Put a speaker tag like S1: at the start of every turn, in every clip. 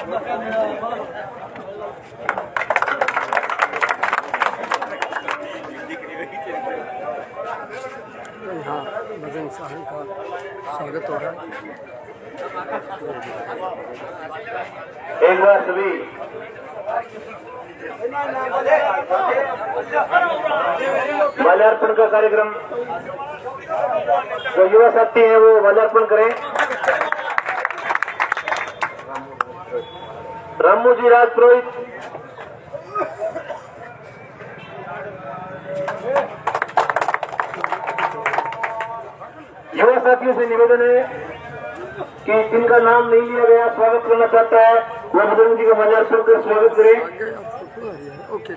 S1: यहाँ भजन साहब का स्वागत हो रहा है।
S2: एक बार सभी माल्यार्पण का कार्यक्रम जो युवा साथी हैं वो माल्यार्पण करें। रामू जी राजपुरोहित युवा साथियों से निवेदन है कि जिनका नाम नहीं लिया गया स्वागत करना चाहता है वो बजरंग जी का माल्यार्पण कर स्वागत करें।
S1: ओके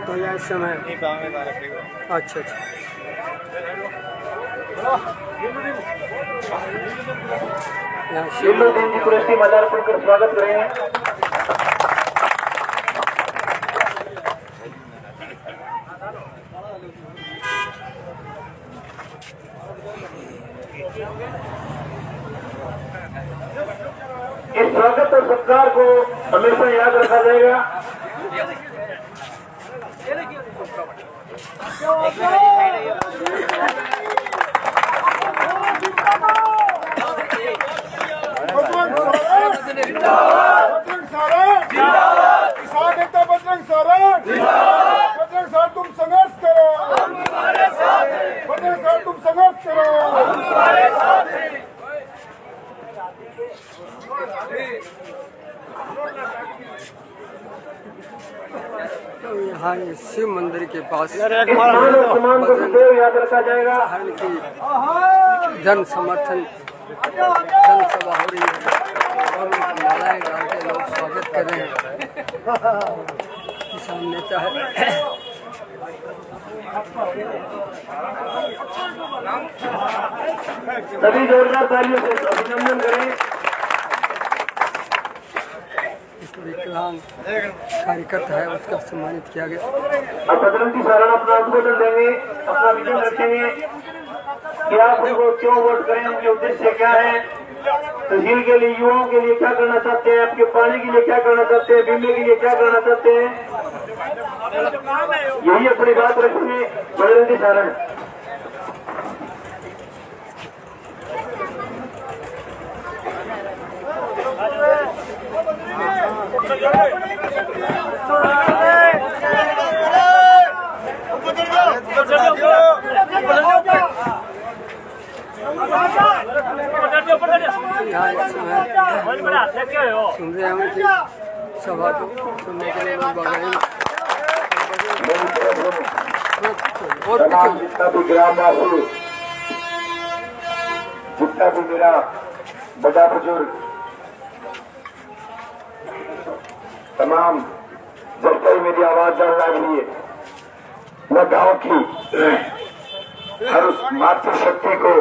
S1: तो यह समय अच्छा यहाँ
S2: शिवदीन जी कुरैशी माल्यार्पण कर स्वागत करें। इस स्वागत और सत्कार को हमेशा याद रखा जाएगा।
S3: बजरंग सर तुम संघर्ष करो, बजरंग सर तुम संघर्ष करो।
S1: तो यहाँ शिव मंदिर के पास
S2: सम्मान को सदैव याद रखा जाएगा।
S1: की जन समर्थन जनसभा हो रही है और उनकी मालाएं डाल के लोग स्वागत कर रहे हैं। किसान नेता है
S2: सभी जोरदार तालियों से अभिनंदन करें।
S1: विकलांग कार्यकर्ता है उसका सम्मानित किया गया।
S2: अब बजरंग जी सारण अपना उद्बोधन देंगे, अपना विजन रखेंगे कि आप उनको क्यों वोट करें, उनके उद्देश्य क्या है, तहसील के लिए युवाओं के लिए क्या करना चाहते हैं, आपके पानी के लिए क्या करना चाहते हैं, बीमे के लिए क्या करना चाहते हैं, यही अपनी बात रखेंगे बजरंग जी सारण।
S1: सुन रहे हैं उनकी सभा को सुनने के लिए लोग
S2: जितना भी ग्रामवासी, जितना भी मेरा बड़ा बुजुर्ग, तमाम जब तक मेरी आवाज जान लग रही है, मैं गांव की हर उस मातृशक्ति को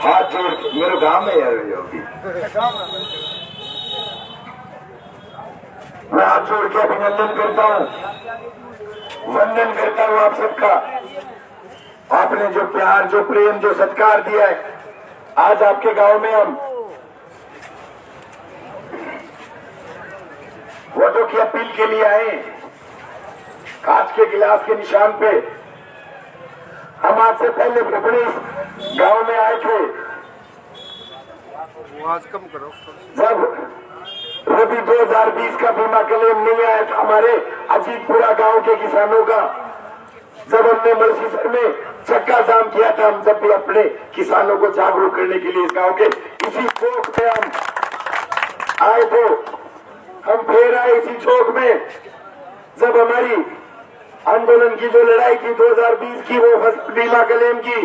S2: हाथ जोड़ मेरे गांव में आ रही होगी, मैं हाथ जोड़ के अभिनंदन करता हूं, वंदन करता हूं आप सबका। आपने जो प्यार, जो प्रेम, जो सत्कार दिया है, आज आपके गांव में हम वोटों की अपील के लिए आए। कांच के गिलास के निशान पे हम आज से पहले अपने गांव में आए थे,
S3: आवाज कम करो।
S2: जब रबी 2020 का बीमा क्लेम नहीं आया था हमारे अजीतपुरा गांव के किसानों का, जब हमने मलसीसर में चक्का जाम किया था, हम जब भी अपने किसानों को जागरूक करने के लिए इस गांव के इसी चौक पे हम आए थे, हम फिर आए इसी चौक में, जब हमारी आंदोलन की जो लड़ाई थी 2020 की, वो फसल बीमा क्लेम की,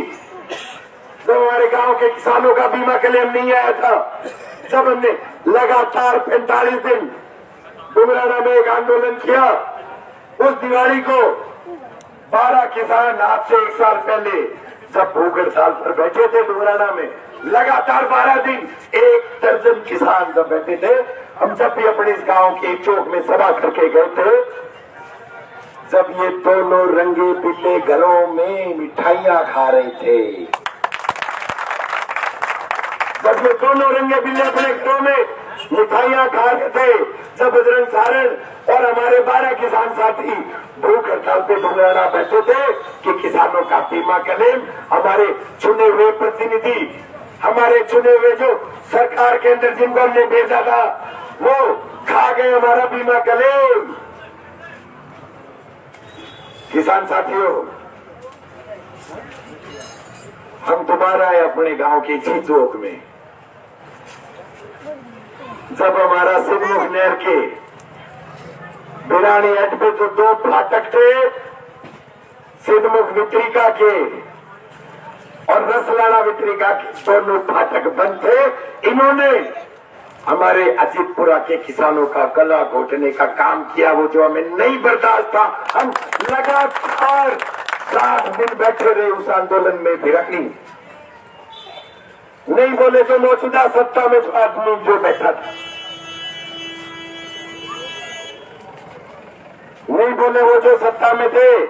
S2: जब हमारे गांव के किसानों का बीमा क्लेम नहीं आया था, जब हमने लगातार 45 दिन डुमराना में एक आंदोलन किया, उस दिवाली को 12 किसान आज से 1 साल पहले जब भूख हड़ताल पर बैठे थे डुमराना में, लगातार 12 दिन 1 दर्जन किसान जब बैठे थे, हम जब भी अपने इस गांव के चौक में सभा करके गए थे, जब ये दोनों रंगे पिल्ले घरों में मिठाइयां खा रहे थे, जब ये दोनों रंगे पिल्ले अपने घरों में मिठाइयां खा रहे थे, जब बजरंग सारण और हमारे 12 किसान साथी भूख हड़ताल पे ढूंढना बैठे थे कि किसानों का बीमा क्लेम, हमारे चुने हुए प्रतिनिधि, हमारे चुने हुए जो सरकार के अंदर जिनको हमने भेजा था, वो खा गए हमारा बीमा क्लेम। किसान साथियों, हम तुम्हारा है अपने गांव की इसी चौक में, जब हमारा सिरमुख नहर के बिरानी हट पे जो 2 फाटक थे, सिद्धमुख वित्रिका के और रसलाना वित्रिका के दोनों फाटक बंद थे, इन्होंने हमारे अजीतपुरा के किसानों का गला घोटने का काम किया। वो जो हमें नहीं बर्दाश्त था, हम लगातार 7 दिन बैठे रहे उस आंदोलन में, भिड़कनी नहीं बोले तो मौजूदा सत्ता में जो आदमी जो बैठा था, नहीं बोले वो जो सत्ता में थे,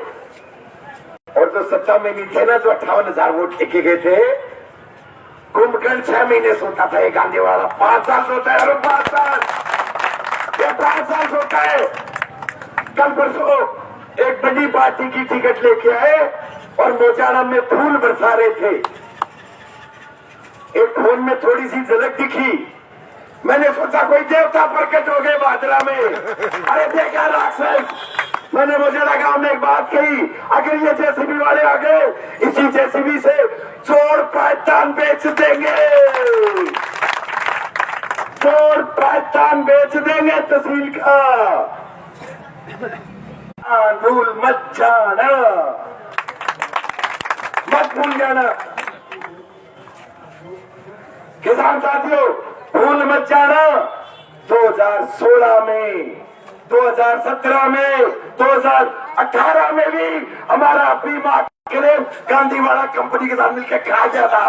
S2: और जो सत्ता में नहीं थे ना, जो 58,000 वोट लेके गए थे, कुंभकर्ण 6 महीने सोता था, ये गांधी वाला 5 साल सोता है, और 5 साल, ये 5 साल सोता है। कल परसों एक बड़ी पार्टी की टिकट लेके आए और मोचाड़ा में फूल बरसा रहे थे, एक फोन में थोड़ी सी झलक दिखी, मैंने सोचा कोई देवता प्रकट हो गए बादरा में, अरे देखा राक्षस। मैंने मोजाड़ा गांव में एक बात कही, अगर ये जेसीबी वाले आ गए, इसी जेसीबी से चोर पायतान बेच देंगे, चोर पायतान बेच देंगे तहसील का। भूल मत जाना, मत भूल जाना किसान साथियों, भूल मत जाना। 2016 में, 2017 में, 2018 में भी हमारा बीमा क्लेम गांधीवाड़ा कंपनी के साथ मिलकर खा गया था।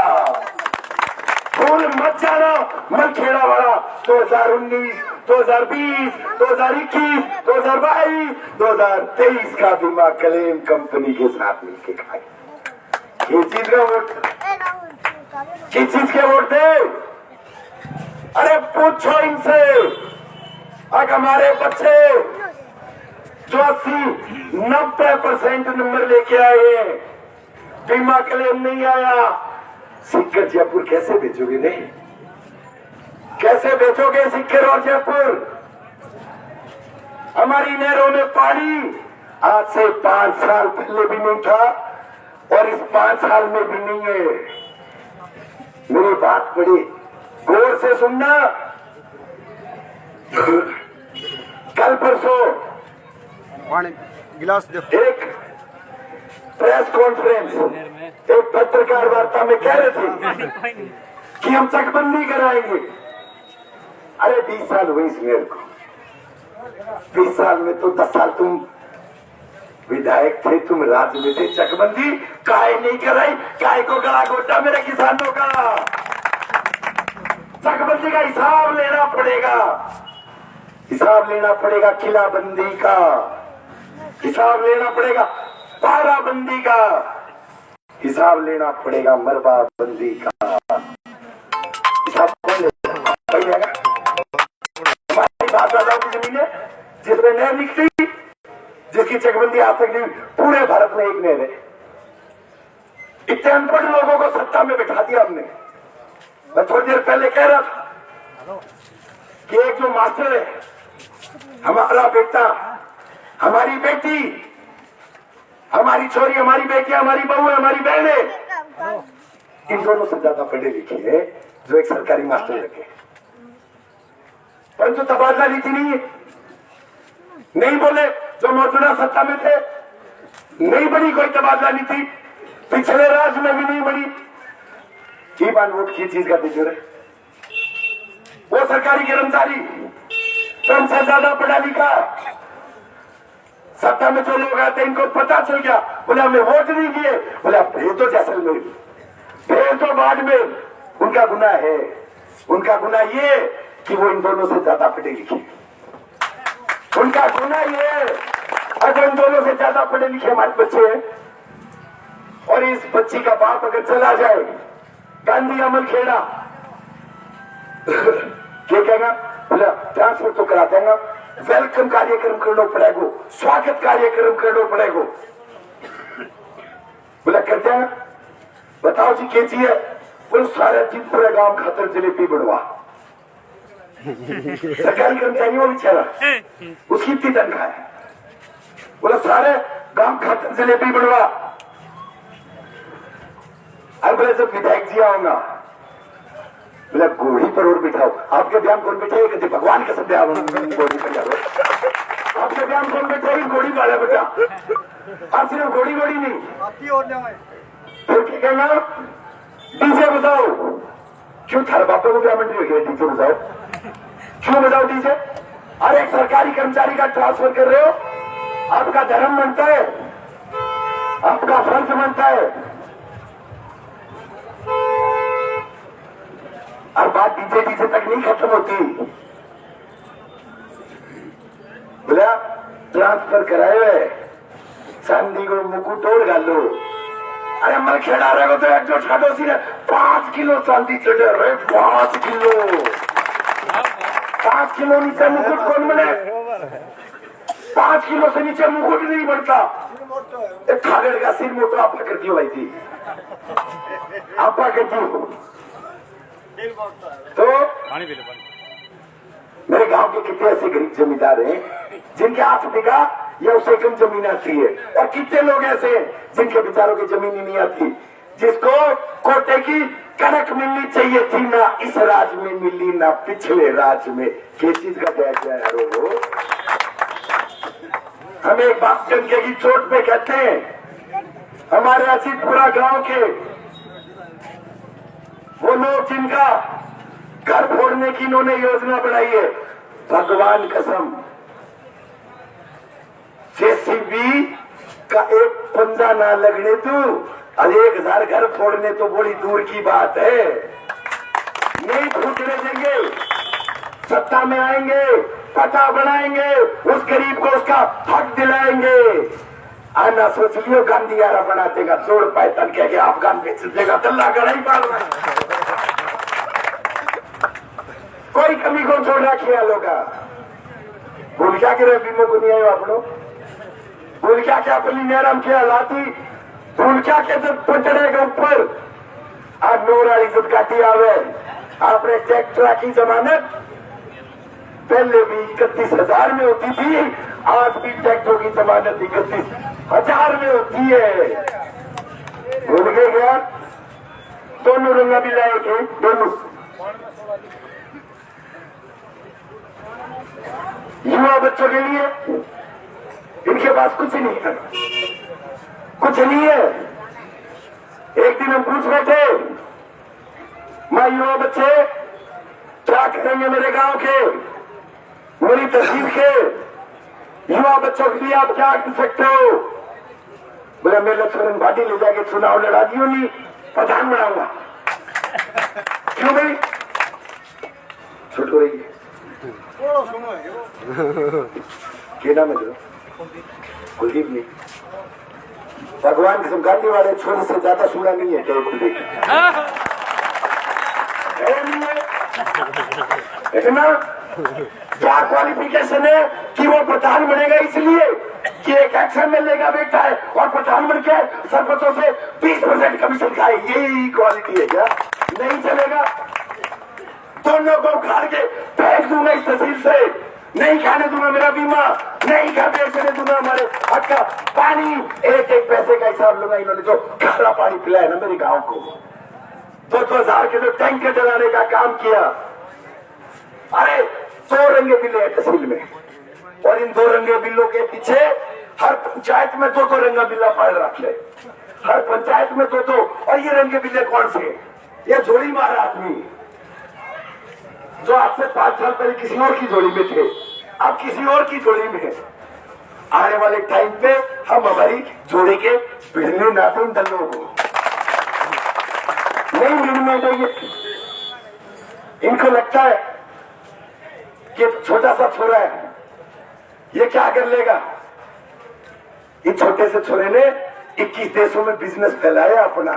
S2: भूल मत जाना। मनखेड़ा वाला 2019, 2020, 2021, 2022, 2023 का बीमा क्लेम कंपनी के साथ मिलकर खा गया। किस चीज का वोट, किस चीज के वोट थे? अरे पूछो इनसे। अब हमारे बच्चे जो 80-90% नंबर लेके आए हैं, बीमा क्लेम नहीं आया, सीकर जयपुर कैसे बेचोगे? नहीं, कैसे बेचोगे सीकर और जयपुर? हमारी नहरों में पानी आज से 5 साल पहले भी नहीं था और इस 5 साल में भी नहीं है। मेरी बात बड़ी गौर से सुनना। कल परसों
S3: गिलास दे।
S2: एक प्रेस कॉन्फ्रेंस, एक पत्रकार वार्ता में कह रहे थे कि हम चकबंदी कराएंगे। अरे 20 साल हुए इस मेयर को, 20 साल में तो 10 साल तुम विधायक थे, तुम राज्य में थे, चकबंदी काहे नहीं कराई? काहे को गला घोटा मेरे किसानों का? चकबंदी का हिसाब लेना पड़ेगा, हिसाब लेना पड़ेगा किलाबंदी का, हिसाब लेना पड़ेगा पाराबंदी का, हिसाब लेना पड़ेगा मरबाबंदी का। हिसाब कौन लेगा? हमारी भाषा की जमीन जिसमें नहर निकली, जिसकी चकबंदी आज तक नहीं, पूरे भारत में एक नहर है। इतने अनपढ़ लोगों को सत्ता में बिठा दिया हमने। मैं थोड़ी देर पहले कह रहा था कि एक जो मास्टर है, हमारा बेटा, हमारी बेटी, हमारी छोरी, हमारी बेटी, हमारी बहू, हमारी बहन है, इन दोनों से ज्यादा पढ़े लिखे है जो एक सरकारी मास्टर लगे। परंतु तबादला नीति नहीं है। नहीं बोले जो मौजूदा सत्ता में थे, नहीं बनी कोई तबादला नीति, पिछले राज्य में भी नहीं बनी। ईमान वोट की चीज का तिजोर है। वो सरकारी कर्मचारी, तुमसे ज्यादा पढ़ा लिखा, सत्ता में जो लोग आते हैं इनको पता चल गया, बोले हमें वोट नहीं दिए, बोले आप भेज दो जैसलमेर, भेज दो बाढ़ में, उनका गुनाह है। उनका गुना ये कि वो इन दोनों से ज्यादा पढ़े लिखे, उनका गुना ये अगर इन दोनों से ज्यादा पढ़े लिखे हमारे बच्चे हैं और इस बच्ची का बाप अगर चला जाए गांधी अमल खेड़ा क्या कहेगा, बोला ट्रांसफर तो करा देगा, वेलकम कार्यक्रम करना पड़ेगा, स्वागत कार्यक्रम करना पड़ेगा, बोला कर देगा। बताओ जी क्या चाहिए, बोले सारे चितपुरा गांव खातर जलेबी बनवा। सरकारी कर्मचारी वो बेचारा, उसकी इतनी तनख्वाह है, बोला सारे गांव खातर जलेबी बनवा। अब बोले जब विधायक जी आऊंगा, बोला घोड़ी पर और बिठाओ। आपके बयान कौन बिठाए, कहते भगवान का सब घोड़ी पर जाओ। आपके बयान कौन बिठाए, घोड़ी वाला बेटा। आप सिर्फ घोड़ी घोड़ी नहीं, फिर क्या कहना, डीजे बजाओ। क्यों थारे बापा को क्या मंत्री रखे डीजे बजाओ, क्यों बजाओ डीजे? अरे एक सरकारी कर्मचारी का ट्रांसफर कर रहे हो, आपका धर्म बनता है, आपका फर्ज बनता है। और बात डीजे डीजे तक नहीं खत्म होती, बोला ट्रांसफर कराए हुए चांदी को मुकुट और गालो। अरे मल खेड़ा रहे हो तो एक जो छाटो सी 5 किलो चांदी चढ़े रहे, 5 किलो 5 किलो नीचे मुकुट कौन बने? 5 किलो से नीचे मुकुट नहीं बनता। एक खागड़ का सिर मोटा आपा करती हो भाई थी, आपा करती हो तो मेरे गांव के कितने ऐसे गरीब जमींदार हैं जिनके 8 बीघा या उससे कम जमीन आती है, और कितने लोग ऐसे हैं जिनके बेचारों की जमीन ही नहीं आती, जिसको कोटे की कनक मिलनी चाहिए थी, ना इस राज में मिली ना पिछले राज में। किस चीज का क्या क्या यारो, हमें बाप जंके की चोट पे कहते हैं, हमारे असीतपुरा गांव के वो लोग जिनका घर फोड़ने की इन्होंने योजना बनाई है, भगवान कसम जेसीबी का एक पंजा ना लगने तू और 1000 घर फोड़ने तो बड़ी दूर की बात है। नहीं फूटने देंगे, सत्ता में आएंगे, पता बनाएंगे, उस गरीब को उसका हक दिलाएंगे। आना सोच लियो गांधी यारा बना देगा, जोड़ पाए तन कह के अफगान बेच देगा, तल्ला गड़ा ही पाल रहा। कोई कमी को छोड़ रखिए लोग, भूल क्या करे बीमो को नहीं आयो आपनो, भूल क्या क्या अपनी नरम किया लाती, भूल क्या के जब पटड़े के ऊपर आज नोरा इज्जत काटी आवे। आपने ट्रैक्टर की जमानत पहले भी 31,000 में होती थी, आज भी ट्रैक्टर की जमानत 31,000 में होती है। भूल गए क्या? दोनों रंगा भी लाए थे, दोनों युवा बच्चों के लिए इनके पास कुछ नहीं है, कुछ नहीं है। एक दिन हम पूछ रहे थे, मां युवा बच्चे क्या करेंगे मेरे गांव के, मेरी तहसील के युवा बच्चों के लिए आप क्या कर सकते हो? बोले मैं लक्ष्मण भाटी ले जाके चुनाव लड़ा दियो, नहीं प्रधान बनाऊंगा। क्यों भाई छुट हो रही है, क्या नाम है कुलदीप नहीं, भगवान की गांधी वाले छोरे से ज्यादा सुना नहीं है क्या कुलदीप? इतना क्या क्वालिफिकेशन है कि वो प्रधान बनेगा, इसलिए कि एक एक्शन में लेगा बेटा है और प्रधान बन के सरपंचों से 20% कमीशन खाए, यही क्वालिटी है क्या? नहीं चलेगा। दोनों को उखाड़ के फेंक दूंगा इस तहसील से, नहीं खाने दूंगा मेरा बीमा, नहीं खा बेचने दूंगा हमारे हक का पानी, एक एक पैसे का हिसाब लूंगा। इन्होंने जो खारा पानी पिलाया ना मेरे गांव को, 2,000 के जो टैंकर डलाने का काम किया। अरे 2 रंगे बिल्ले हैं तहसील में, और इन 2 रंगे बिल्लों के पीछे हर पंचायत में 2-2 रंगा बिल्ला पाल रखे, हर पंचायत में 2-2। और ये रंगे बिल्ले कौन से? ये झोली मारा आदमी जो आज से 5 साल पहले किसी और की झोली में थे, अब किसी और की झोली में है। आने वाले टाइम पे हम हमारी जोड़ी के भिड़ने नाते दलों को नहीं मिलने देंगे। इनको लगता है कि छोटा सा छोरा है, ये क्या कर लेगा। इस छोटे से छोरे ने 21 देशों में बिजनेस फैलाया अपना,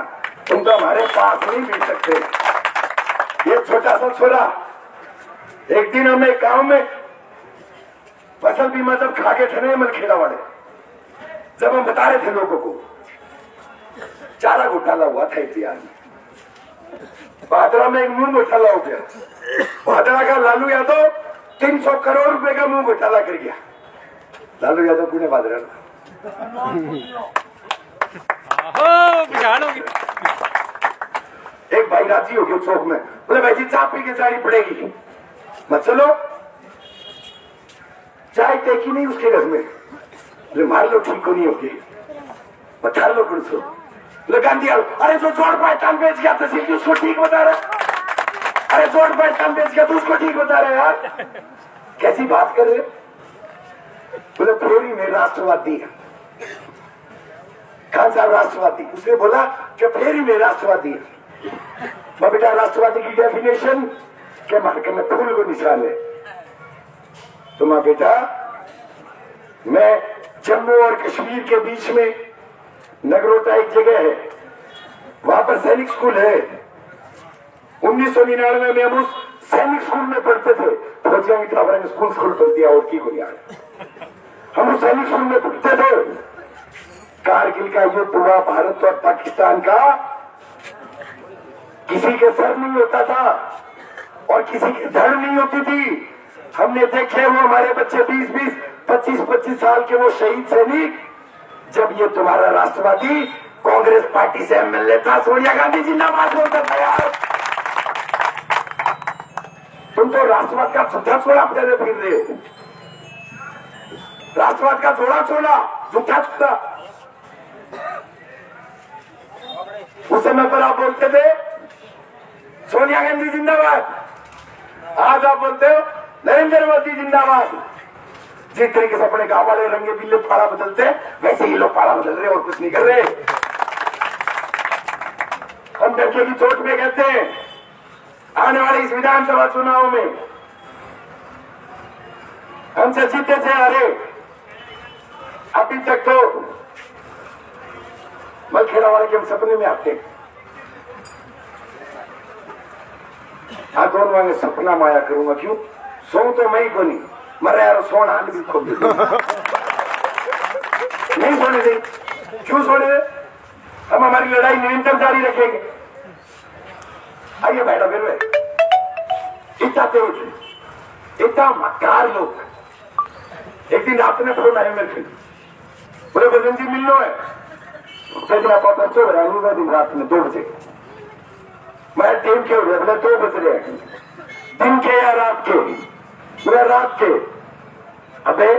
S2: तुम तो हमारे पास नहीं मिल सकते। ये छोटा सा छोरा एक दिन हमें गांव में फसल बीमा जब खा के थे मलखेड़ा वाले, जब हम बता रहे थे लोगों को, चारा घोटाला हुआ था इतिहास में। भादरा में एक मुंह घोटाला हो गया, भादरा का लालू यादव 300 करोड़ रुपए का मुंह घोटाला कर गया। लालू यादव पुणे भादरा एक भाई राजी हो गया चौक में, बोले भाई जी चाय पी के जानी पड़ेगी, मत चलो। चाय टेकी नहीं उसके घर में, बोले मार लो ठीक को नहीं होगी, बता लो कुछ गांधी अरे जो जोड़ पाए टान बेच गया तहसील उसको ठीक बता रहा, अरे जोड़ पाए टान बेच गया तो उसको ठीक बता रहे यार, कैसी बात कर रहे। बोले फेरी में राष्ट्रवादी है, खान साहब राष्ट्रवादी, उसने बोला कि फेरी में राष्ट्रवादी है। मैं बेटा राष्ट्रवादी की डेफिनेशन के मार्के में फूल को निशान है। तो मां बेटा मैं जम्मू और कश्मीर के बीच में नगरोटा एक जगह है, वहां पर सैनिक स्कूल है। 1999 में हम उस सैनिक स्कूल में पढ़ते थे, फौजियों की तरफ स्कूल खोल दिया और की को हम उस सैनिक स्कूल में पढ़ते थे। कारगिल का युद्ध हुआ, भारत और पाकिस्तान का, किसी के सर नहीं होता था और किसी की धड़ नहीं होती थी। हमने देखे वो हमारे बच्चे 20-20, 25-25 साल के वो शहीद सैनिक, जब ये तुम्हारा राष्ट्रवादी कांग्रेस पार्टी से एमएलए था, सोनिया गांधी जिंदाबाद बोलता था यार। तुम तो राष्ट्रवाद का झूठा छोड़ा अपने फिर रहे हो, राष्ट्रवाद का जोड़ा छोड़ा झूठा छोड़ा। उस समय पर आप बोलते थे सोनिया गांधी जिंदाबाद, आज आप बोलते हो नरेंद्र मोदी जिंदाबाद। जिस तरीके से अपने गांव वाले रंगे बिल्ले पारा बदलते हैं, वैसे ही लोग पारा बदल रहे और कुछ नहीं कर रहे। हम डरके की चोट में कहते हैं आने वाले इस विधानसभा चुनाव में हमसे जीते थे हारे, अभी तक तो मलखेड़ा वाले के हम सपने में आते हैं। हाँ दोनों वाले सपना माया करूंगा, क्यों सो तो मैं ही को नहीं मरे यार, सोना आने भी खोल नहीं सोने दे, क्यों सोने दे, हम हमारी लड़ाई निरंतर जारी रखेंगे। आइए बैठो फिर, इतना तेज इतना मक्कार लोग। एक दिन रात में फोन आया मेरे, बोले बदन जी मिलना है, दिन आप बच्चों बनाऊंगा दिन रात में 2 बजे। मैं टाइम के हो गया, बोले 2 बज रहे हैं, दिन के या रात के, बोले रात के। अबे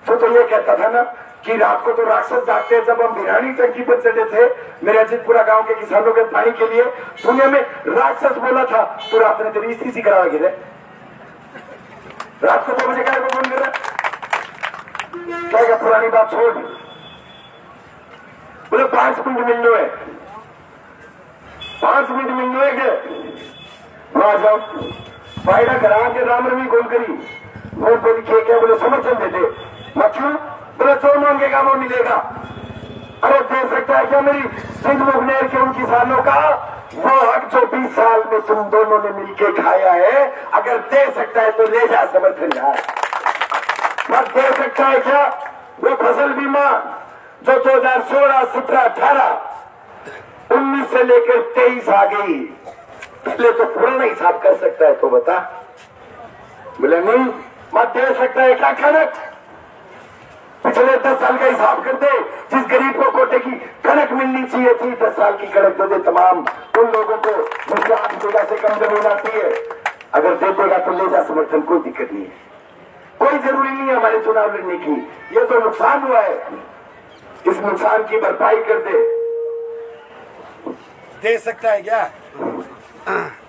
S2: तो ये कहता था ना कि रात को तो राक्षस जागते। जब हम बिरानी टंकी पर चढ़े थे मेरे अजीतपुरा गांव के किसानों के पानी के लिए, दुनिया में राक्षस बोला था, तो रात में तेरी स्थिति करा गिरे। रात को 2 बजे क्या फोन कर रहा, क्या पुरानी बात छोड़, बोले 5 मिनट मिलने है, 5 मिनट मिलने के वहां जाओ, फायदा करा के राम रवी गोल करी, वो बोली क्या, बोले समर्थन देते, मैं क्यों, बोले जो मांगेगा वो मिलेगा। अरे दे सकता है क्या मेरी सिंध मुखनेर के उन किसानों का वो हक जो 20 साल में तुम दोनों ने मिलके खाया है, अगर दे सकता है तो ले जा समर्थन यार। मत दे सकता है क्या वो फसल बीमा जो 2016, 17, 18, 19 से लेकर 23 आ गई, पहले तो पुराना हिसाब कर सकता है तो बता। बोले नहीं मत दे सकता है क्या, कनक पिछले 10 साल का हिसाब कर दे, जिस गरीब को कोटे की कनक मिलनी चाहिए थी 10 साल की कनक दे दे तमाम उन लोगों को जिनके 8 बीघा से कम जमीन आती है। अगर दे देगा तो ले जा समर्थन, कोई दिक्कत नहीं है, कोई जरूरी नहीं है हमारे चुनाव लड़ने की। ये तो नुकसान हुआ है, इस नुकसान की भरपाई कर दे सकता है क्या,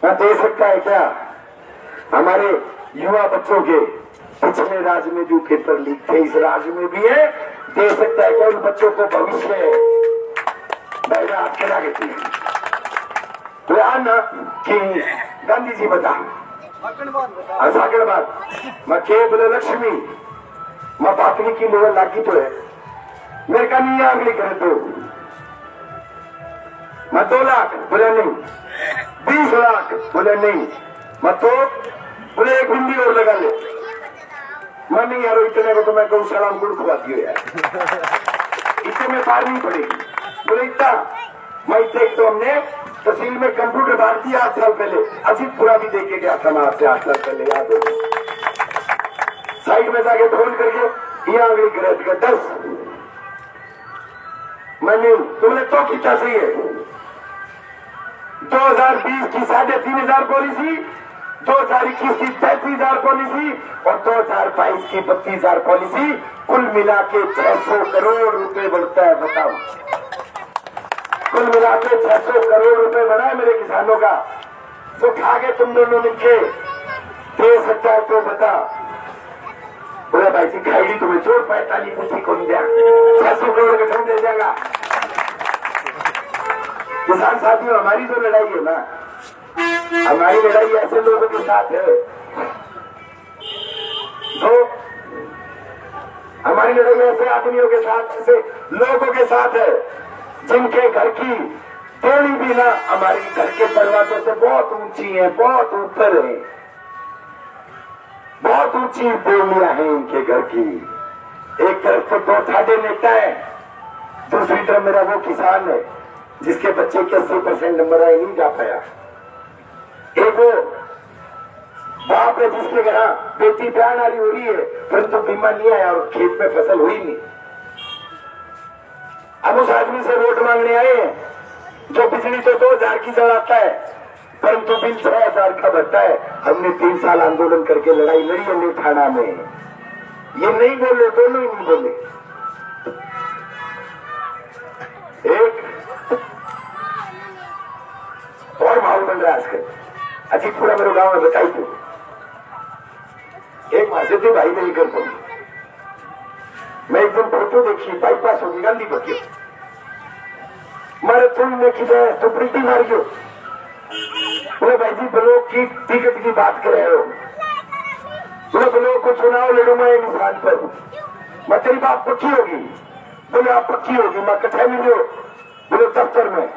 S2: दे सकता है क्या। हमारे युवा बच्चों के पिछले राज्य में जो पेपर लीक थे इस राज्य में भी है, दे सकता है क्या, उन बच्चों को भविष्य है। महिला आपके ना कहती है तो ना कि गांधी जी बता सागड़ बात मैं के बोले लक्ष्मी मैं बातनी की मोहर लागी तो है मेरे का नहीं अगली करे तो मैं 2 लाख बोले नहीं 20 लाख बोले नहीं मैं तो बोले 1 बिंदी और लगा ले मैं नहीं यार इतने को तो मैं गौशाला में गुड़ खुआ दियो यार इतने में पार नहीं पड़ेगी बोले इतना मैं इतने तो हमने तहसील में कंप्यूटर भारती 8 साल पहले अजीतपुरा भी देखे गया था मैं आपसे 8 साल पहले याद हो साइड में जाके फोन करके यहाँ अगली ग्रेड का 10 मैंने तुमने तो कितना सही है 2020 की 3,500 पॉलिसी 2021 की 35,000 पॉलिसी और 2022 की 32,000 पॉलिसी कुल मिला के 600 करोड़ रुपए बढ़ता है बताओ कुल मिला के 600 करोड़ रुपए बढ़ा है मेरे किसानों का तो खा के तुम दोनों मिलके दे सकता है तो बता बोले भाई जी खाएगी तुम्हें चोर 45 पूछी कौन दिया 600 करोड़ का ठंड दे जाएगा किसान साथियों हमारी जो लड़ाई है ना हमारी लड़ाई ऐसे लोगों के साथ है तो हमारी लड़ाई ऐसे आदमियों के साथ ऐसे लोगों के साथ है जिनके घर की थोड़ी भी ना हमारी घर के दरवाजों से बहुत ऊंची है बहुत ऊपर है बहुत ऊंची बोलियां हैं इनके घर की एक तरफ तो 2 ठाडे नेता है दूसरी तरफ मेरा वो किसान है जिसके बच्चे के 80% नंबर आए नहीं जा पाया एक वो बाप है जिसके घर बेटी ब्याह नारी हो रही है परंतु बीमा नहीं आया और खेत में फसल हुई नहीं हम उस आदमी से वोट मांगने आए हैं जो बिजली तो 2,000 की जलाता है परंतु बिल 6,000 का भरता है हमने 3 साल आंदोलन करके लड़ाई लड़ी है थाना में ये नहीं बोले दोनों ही नहीं बोले एक और माहौल बन रहा है आजकल अजीतपुरा मेरे गांव में बताई थी एक महाजती भाई मेरी घर पर मैं एकदम फोटो देखी बाईपास होगी गांधी बकी मारे तुम ने किधर तो प्रीति मारियो बोले भाई जी ब्लॉक की टिकट की बात कर रहे हो बोले ब्लॉक को चुनाव लड़ूंगा एक इंसान पर मैं तेरी बात पक्की होगी बोले आप पक्की होगी मैं कथा मिलो बोले दफ्तर में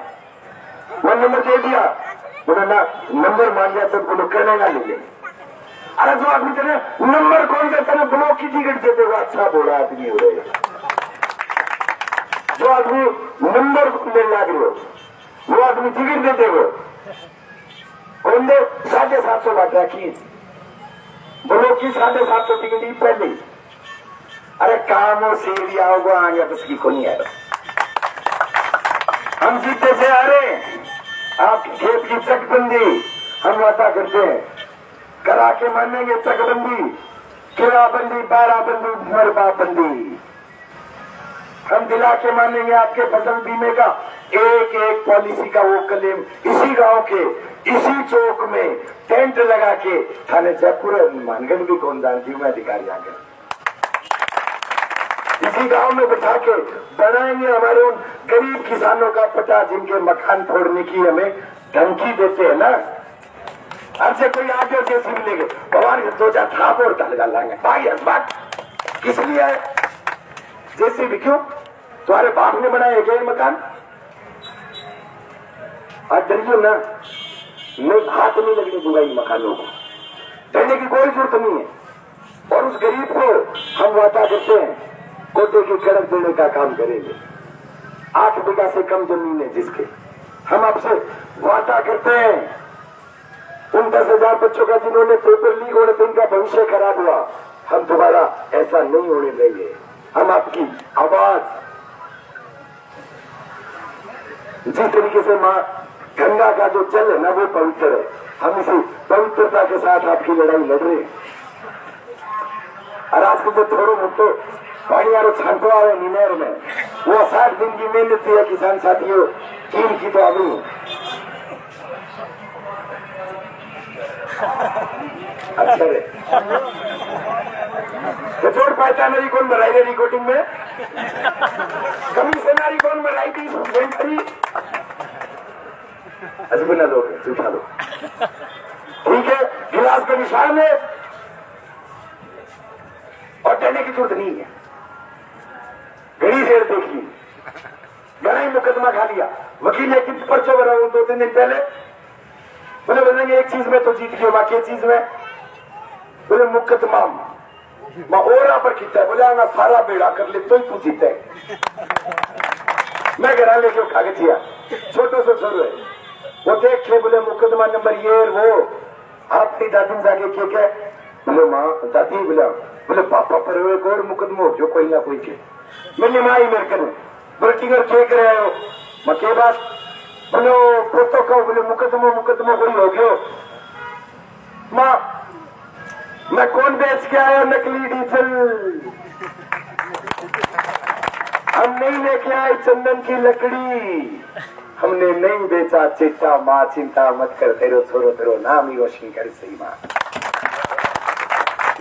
S2: मैं नंबर दे दिया बोले ना नंबर मान लिया तो बोलो कहने ना ले अरे जो आदमी तेरे नंबर कौन देता है ब्लॉक की टिकट दे देगा अच्छा बोला आदमी हो रहे जो आदमी नंबर ले लग रहे हो वो आदमी टिकट दे देगा कौन दे 750 बात रखी ब्लॉक की 750 टिकट ही पहले अरे कामों से लिया होगा आगे तो उसकी को नहीं आया हम जीते से आ रहे आप खेत की चकबंदी हम वादा करते हैं करा के मानेंगे चकबंदी किराबंदी बाराबंदी मरबाबंदी हम दिला के मानेंगे आपके फसल बीमे का एक एक पॉलिसी का वो क्लेम इसी गांव के इसी चौक में टेंट लगा के थाने जयपुर मानगढ़ भी कौन जानती हूँ मैं अधिकारी आकर इसी गांव में बिठा के बनाएंगे हमारे उन गरीब किसानों का पता जिनके मकान फोड़ने की हमें धमकी देते हैं ना हमसे कोई आगे जैसी मिलेंगे भगवान के 2 थाप और लगा लाएंगे भाई बात किस लिए है जैसे भी क्यों तुम्हारे बाप ने बनाए गए मकान आज डरियो ना मैं हाथ नहीं लगने दूंगा इन मकानों को डरने की कोई जरूरत नहीं है और उस गरीब को हम वादा करते हैं कोटे की कड़क देने का काम करेंगे 8 बीघा से कम जमीन है जिसके हम आपसे वादा करते हैं उन 10,000 बच्चों का जिन्होंने पेपर लीक होने से इनका भविष्य खराब हुआ हम दोबारा ऐसा नहीं होने देंगे हम आपकी आवाज जिस तरीके से माँ गंगा का जो जल है ना वो पवित्र है हम इसी पवित्रता के साथ आपकी लड़ाई लड़ रहे हैं और आज को थोड़ो मोटो पानी यारो छानको आवे नहर में वो 60 दिन की मेहनत है किसान साथियों चीन की तो अभी अच्छा है तो जोड़ पाता मेरी कौन बनाई रे रिकॉर्डिंग में कमिश्नरी कौन बनाई थी सेंचुरी अजबना लोग झूठा लोग ठीक है विश्वास का निशान है और डरने की जरूरत नहीं है। घड़ी देर देखी, घना ही मुकदमा खा लिया। वकील ने किस पर्चो बना 2-3 दिन पहले, बोले बोलेंगे एक चीज में तो जीत गए, बाकी चीज में बोले मुकदमा और पर खींचा है। बोले आना सारा बेड़ा कर ले तो ही तू जीते। मैं घर लेके कागज किया, छोटो से शुरू है वो देख के बोले मुकदमा नंबर ये वो आपकी दादी जाके क्या बोले माँ दादी बोले पापा पर एक और मुकदमा हो जो कोई ना कोई के मैंने माँ ही मेरे कर बोले के करे आयो मैं के बात बोलो पोतो कहो बोले मुकदमा कोई हो गयो। माँ मैं कौन बेच के आया नकली डीजल, हम नहीं लेके आए चंदन की लकड़ी, हमने नहीं बेचा चिट्टा। माँ चिंता मत कर, तेरो छोरो तेरो नाम ही रोशन कर सही माँ,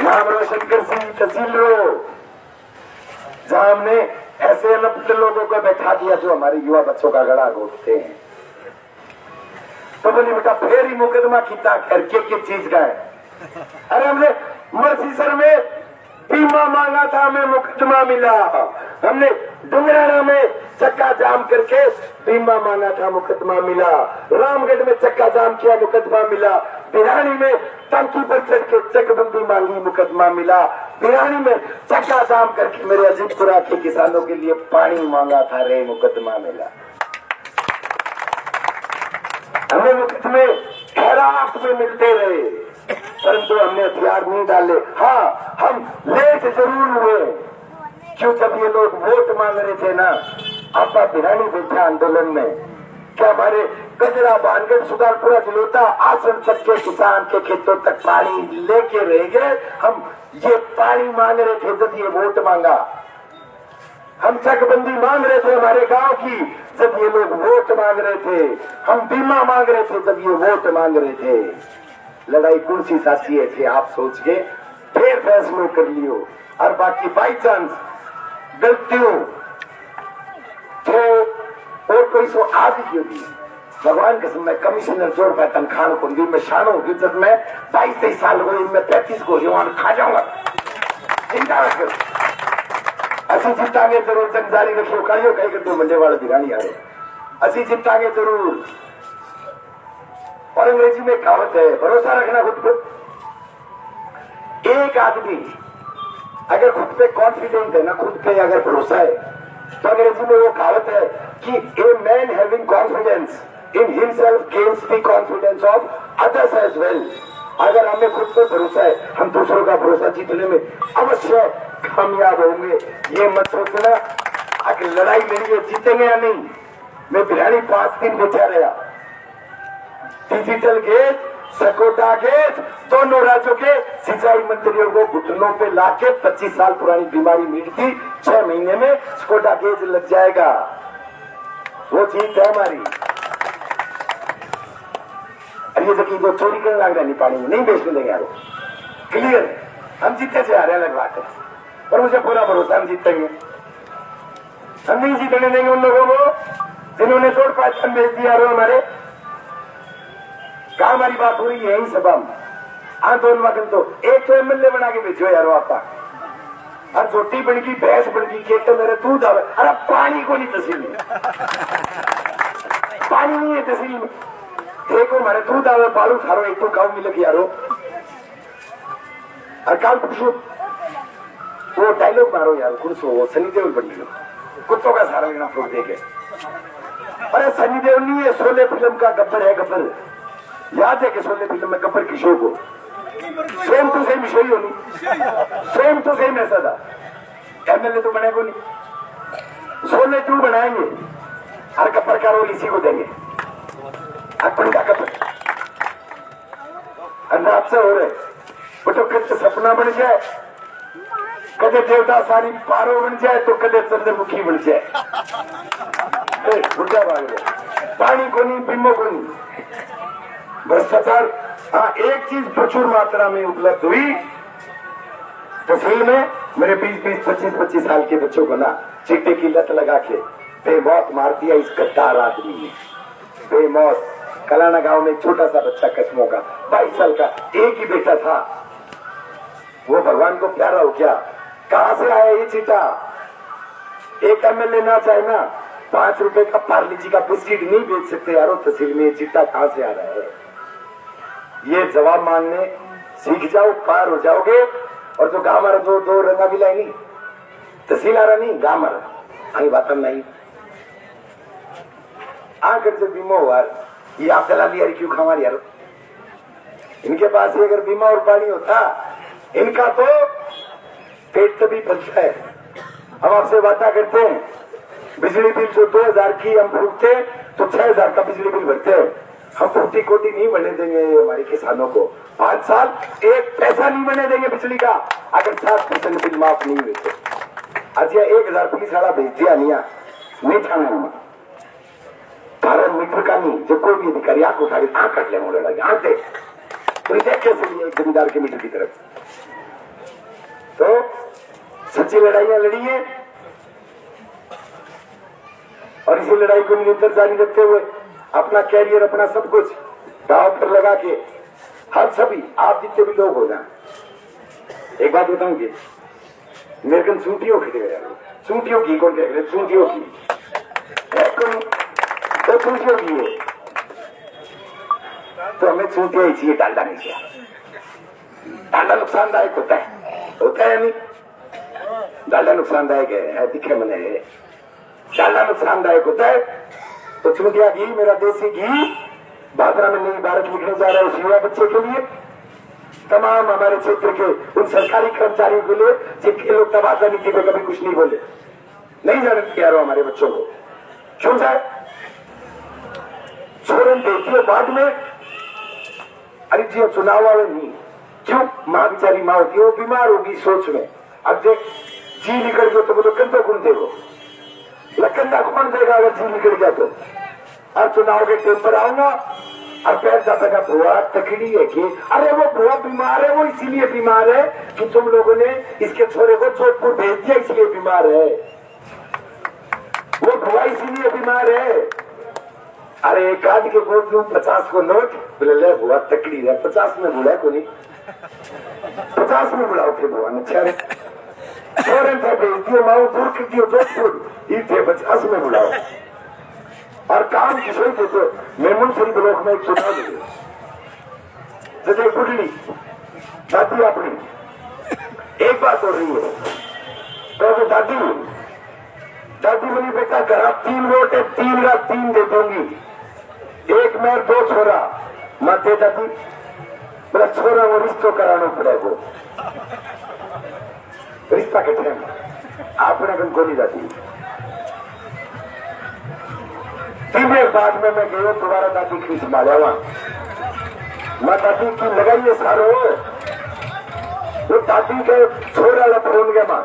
S2: नाम रोशन कर सही तहसील रो। जहां हमने ऐसे अनपढ़ लोगों को बैठा दिया जो हमारे युवा बच्चों का गला घोटते हैं, तो बोली बेटा फिर ही मुकदमा कितना करके किस चीज का है। अरे हमने मर्सीसर में बीमा मांगा था, हमें मुकदमा मिला। हमने डुंगराना में चक्का जाम करके बीमा मांगा था, मुकदमा मिला। रामगढ़ में चक्का जाम किया, मुकदमा मिला। बिरानी में टंकी पर चढ़ के चकबंदी मांगी, मुकदमा मिला। बिरानी में चक्का जाम करके मेरे अजीतपुरा के किसानों के लिए पानी मांगा था, रे मुकदमा मिला। हमें मुकदमे खैरात में मिलते रहे, परंतु हमने हथियार नहीं डाले। हाँ, हम लेट जरूर हुए, क्यों जब ये लोग वोट मांग रहे थे ना, आपा बिरानी बैठा आंदोलन में, क्या हमारे गजरा बानगढ़ सुधारपुरा जिलोता आसन तक के किसान के खेतों तक पानी लेके रह गए। हम ये पानी मांग रहे थे जब ये वोट मांगा, हम चकबंदी मांग रहे थे हमारे गांव की जब ये लोग वोट मांग रहे थे, हम बीमा मांग रहे थे जब ये वोट मांग रहे थे। लड़ाई कौन सी साची है थे आप सोच के फिर फैसलों कर लियो, और बाकी बाई चांस गलतियों तो और कोई सो आ भी होगी। भगवान कसम मैं कमिश्नर जोड़ पाया तनखान को दी, मैं शान होगी जब मैं 22-23 साल हो, मैं 35 को जवान खा जाऊंगा। चिंता रखो, असी जीतांगे जरूर, जंग जारी रखियो, कहियो कहीं कर दो मंडे वाले बिरानी आ रहे, असी जीतांगे जरूर। और अंग्रेजी में कहावत है, भरोसा रखना खुद पे। एक आदमी अगर खुद पे कॉन्फिडेंट है ना, खुद पे अगर भरोसा है, तो अंग्रेजी में वो कहावत है कि a man having confidence in himself gains the confidence of others as well. अगर हमें खुद पे भरोसा है, हम दूसरों का भरोसा जीतने में अवश्य कामयाब होंगे। ये मत सोचना अगर लड़ाई लड़ी है जीतेंगे या नहीं। मैं बिरानी 5 दिन बैठा रहा, डिजिटल गेट, सकोटा गेट, दोनों राज्यों के सिंचाई मंत्रियों को घुटनों पे लाके 25 साल पुरानी बीमारी मीट थी, 6 महीने में सकोटा गेट लग जाएगा। वो जीत है हमारी। ये जो चोरी करने लग रहा है पानी में नहीं बेचने देंगे यार, क्लियर हम जीते से आ रहे हैं अलग बात है, और मुझे पूरा भरोसा हम जीतेंगे। हम नहीं जीतने देंगे उन लोगों को जिन्होंने तोड़ पाचन बेच दिया हमारे। कहा हमारी बात हो रही है यही सभा में, आंदोलन वगन तो एक तो एमएलए बना के बेचो यारो आपा, और छोटी बन गई भैंस बन गई, खेत तो मेरे दूध आवे। अरे पानी को नहीं तहसील में, पानी नहीं है तहसील में। देखो हमारे दूध आवे, बालू थारो, एक तो गाँव मिले यारो। और काल पूछो वो डायलॉग मारो यार, कुछ वो सनी देओल बन लो, कुत्तों का सारा लेना फोड़ देके। अरे सनी देओल नहीं है, शोले फिल्म का गब्बर है, गब्बर याद है कि शोले फिल्म में गब्बर की शो को सेम टू सेम शो ही होनी, सेम टू सेम ऐसा था। एमएलए तो बनेगा नहीं, शोले 2 बनाएंगे और गब्बर का रोल इसी को देंगे। अपन का गब्बर आपसे हो रहे वो तो कद सपना बन जाए, कदे देवता सारी पारो बन जाए, तो कदे चंद्रमुखी बन जाए। पानी को नहीं, बीमो को नहीं, भ्रष्टाचार। हाँ, एक चीज प्रचुर मात्रा में उपलब्ध हुई तहसील में, मेरे 20-20, 25-25 साल के बच्चों को ना चिट्टे की लत लगा के बेमौत मार दिया इस गद्दार आदमी ने। बेमौत कलाना गांव में एक छोटा सा बच्चा कस्मों का 22 साल का एक ही बेटा था। वो भगवान को प्यारा हो गया। कहां से आया ये चिट्ठा? एक एमएलए ना चाहे ना 5 रुपए का पार्ले जी का बिस्किट नहीं बेच सकते यारो तहसील में। ये चिट्ठा कहां से आ रहा है? ये जवाब मांगने सीख जाओ, पार हो जाओगे। और जो गांव मारा दो रंगा भी लाई नहीं, तहसील आ रहा नहीं, गांव मारा आई बात नहीं। आकर जब बीमा हुआ ये आप दलाली यार क्यों खा यार? इनके पास ही अगर बीमा और पानी होता इनका तो पेट तभी पलता है। हम आपसे वादा करते हैं बिजली बिल जो 2000 की हम फूकते तो 6000 का बिजली बिल भरते हैं। हम कोटी कोटी नहीं बने देंगे हमारे किसानों को। 5 साल 1 पैसा नहीं बने देंगे बिजली का अगर 7% बिल माफ नहीं हुए तो। आज 1000 पुलिस वाला भेज दिया नहीं थाना 12 मीटर का नहीं। जब कोई भी अधिकारी आंख उठा के आंख कट ले लड़ाई आंख देख तो कैसे लिए एक जमींदार के मीटर की तरफ। तो सच्ची लड़ाइयां लड़ी है और इसी लड़ाई को निरंतर जारी रखते हुए अपना कैरियर अपना सब कुछ दांव पर लगा के हर सभी आप जितने भी लोग हो जाए। एक बात बताऊंगी मेरे को चूंटियों खरीदे गए चूंटियों की कौन कह रहे चूंटियों की तो चूंटियों की है तो हमें चूंटियां ही चाहिए डालडा नहीं चाहिए। डालडा नुकसानदायक होता है नहीं? डालडा नुकसानदायक है दिखे मैंने डालडा नुकसानदायक होता है। तो चूंटिया घी मेरा देसी घी भादरा में नई भारत लिखने जा रहा है उस युवा बच्चे के लिए तमाम हमारे क्षेत्र के उन सरकारी कर्मचारियों के लिए जिनके लोग तबादला नीति पे कभी कुछ नहीं बोले नहीं जाने दिया रहा हमारे बच्चों को क्यों जाए छोड़न देती है बाद में। अरे जी चुनाव वाले नहीं क्यों माँ बेचारी माँ होती है वो बीमार होगी सोच में। अब देख जी निकल गया तो बोलो कंधा कौन देगा? कंधा कौन देगा अगर जी निकल गया तो? अब चुनाव के टाइम पर आऊंगा और पैर जाता का बुआ तकड़ी है कि अरे वो बुआ बीमार है वो इसीलिए बीमार है कि तुम लोगों ने इसके छोरे को जोधपुर भेज दिया इसलिए बीमार है। वो बुआ इसीलिए बीमार है। अरे एक आदि के बोल दूं 50 को नोट बोले बुआ तकड़ी है 50 में बुलाए को नहीं 50 में बुलाओ के बुआ ने चारे छोरे था भेज दियो माओ दूर कर दियो जोधपुर इतने 50 में बुलाओ और काम किसी थे तो मेमन शरीफ ब्लॉक में एक चुनाव लगे जैसे बुढ़ली दादी अपनी एक बात हो रही है तो दादी बोली बेटा घर आप 3 वोट है 3 का 3 दे दूंगी 1 मैं 2 छोरा मत दे दादी बोला छोरा वो रिश्तो कराना पड़ेगा रिश्ता के टाइम आपने कम को नहीं जाती। 3 दिन बाद में मैं गया दोबारा दादी की संभाला वहां मैं दादी की लगाइए सारो वो दादी के छोरा वाला फोन गया मां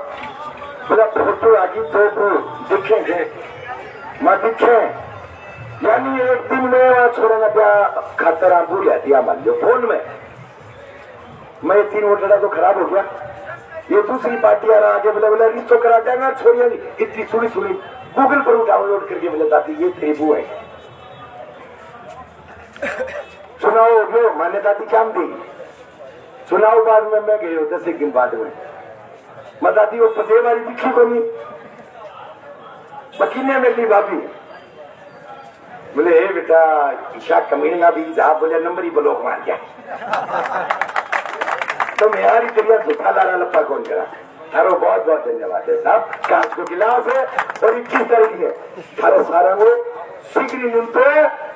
S2: बोला फोटो आगी तो दिखेंगे मैं दिखे यानी एक दिन में छोरा ना क्या खातर आप भूल दिया मान लो फोन में मैं 3 वोट लड़ा तो खराब हो गया। ये दूसरी पार्टी आ रहा आगे बोला रिश्तो करा देगा छोरिया इतनी सुनी गूगल पर डाउनलोड करके बोले दादी ये तेबू है चुनाव हो गयो मैंने दादी क्या दी चुनाव बाद में मैं गए 10 दिन बाद में मैं दादी वो पते वाली दिखी को नहीं मकीने में ली भाभी बोले हे बेटा ईशा कमीना भी जा बोले नंबर ही ब्लॉक मार गया तो मेरी तेरिया झूठा लारा लप्पा कौन करा थारो बहुत बहुत धन्यवाद है साहब कांच को गिलास है और 21 तारीख है थारो सारा वो सिगरी नुनतो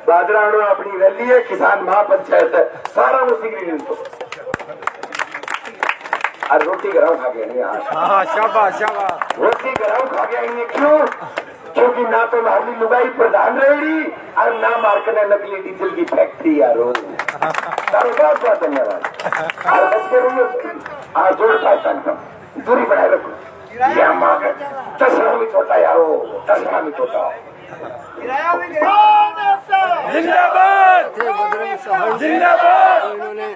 S2: बादराणो अपनी रैली है किसान महापंचायत है सारा वो सिगरी नुनतो और रोटी गराव खा गया नहीं यार शाबाश रोटी गराव खा गया नहीं क्यों क्योंकि ना तो हमारी लुगाई प्रधान रहेगी और ना मार्केट नकली डीजल की फैक्ट्री यार तारो बहुत बहुत धन्यवाद और बस के आज जोड़ पाता दूरी बनाए रखो ये हम आकर 10 में छोटा यारो 10 में छोटा
S3: जिंदाबाद जिंदाबाद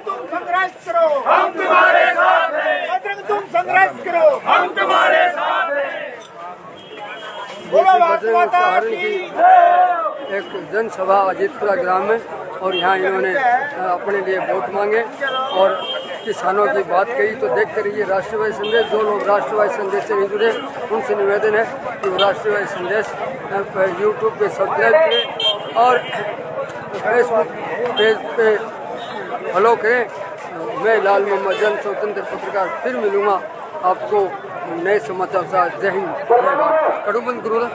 S4: तुम संघर्ष करो
S3: हम तुम्हारे साथ हैं
S4: बजरंग तुम संघर्ष करो
S3: हम तुम्हारे साथ हैं
S4: बोलो
S1: बजरंग
S4: माता
S1: सहारण
S4: की
S1: की एक जनसभा अजीतपुरा ग्राम में और यहाँ इन्होंने अपने लिए वोट मांगे और किसानों की बात कही। तो देखते रहिए राष्ट्रवादी संदेश। जो लोग राष्ट्रवादी संदेश से नहीं जुड़े उनसे निवेदन है कि वो राष्ट्रवादी संदेश यूट्यूब पे सब्सक्राइब करें और फेसबुक पेज पे फॉलो करें। मैं लाल मोहम्मद जन स्वतंत्र पत्रकार फिर मिलूँगा आपको नए समाचार साथ। जय हिंद, जय भारत। कड़ू बंद करूँ।